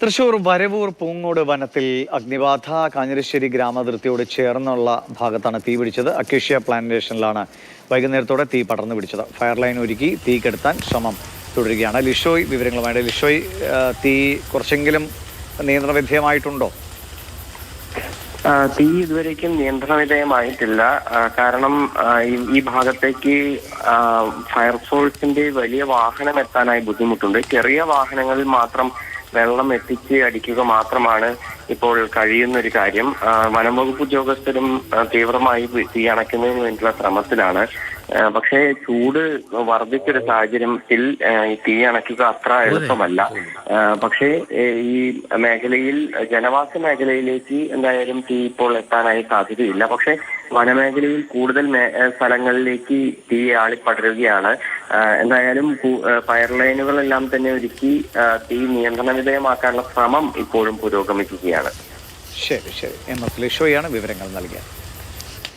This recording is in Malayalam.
തൃശൂർ വരവൂർ പൂങ്ങോട് വനത്തിൽ അഗ്നിബാധ. കാഞ്ഞിരശ്ശേരി ഗ്രാമാതിർത്തിയോട് ചേർന്നുള്ള ഭാഗത്താണ് തീ പിടിച്ചത്. അക്കേഷ്യ പ്ലാന്റേഷനിലാണ് വൈകുന്നേരത്തോടെ തീ പടർന്നു പിടിച്ചത്. ഫയർ ലൈൻ ഒരുക്കി തീ കെടുത്താൻ ശ്രമം തുടരുകയാണ്. ലിഷോയ് വിവരങ്ങളുമായിട്ട്. ലിഷോയ്, തീ കുറച്ചെങ്കിലും നിയന്ത്രണ വിധേയമായിട്ടുണ്ടോ? തീ ഇതുവരേക്കും നിയന്ത്രണ വിധേയമായിട്ടില്ല. കാരണം ഈ ഭാഗത്തേക്ക് ഫയർഫോഴ്സിന്റെ വലിയ വാഹനം എത്താനായി ബുദ്ധിമുട്ടുണ്ട്. ചെറിയ വാഹനങ്ങളിൽ മാത്രം വെള്ളം എത്തിച്ച് അടിക്കുക മാത്രമാണ് ഇപ്പോൾ കഴിയുന്ന ഒരു കാര്യം. വനംവകുപ്പ് ഉദ്യോഗസ്ഥരും തീവ്രമായി തീ അണയ്ക്കുന്നതിന് വേണ്ടിയുള്ള ശ്രമത്തിലാണ്. പക്ഷേ ചൂട് വർദ്ധിച്ചൊരു സാഹചര്യത്തിൽ തീ അണയ്ക്കുക അത്ര എളുപ്പമല്ല. പക്ഷേ ഈ മേഖലയിൽ ജനവാസ മേഖലയിലേക്ക് എന്തായാലും തീ ഇപ്പോൾ എത്താനായി സാധ്യതയില്ല. പക്ഷേ വനമേഖലയിൽ കൂടുതൽ സ്ഥലങ്ങളിലേക്ക് തീ ആളിപ്പടരുകയാണ്. എന്തായാലും ഫയർ ലൈനുകളെല്ലാം തന്നെ ഒരുക്കി തീ നിയന്ത്രണ വിധേയമാക്കാനുള്ള ശ്രമം ഇപ്പോഴും പുരോഗമിക്കുകയാണ്. ശരി ശരി. എം എസ് ലിഷോയാണ് വിവരങ്ങൾ നൽകിയത്.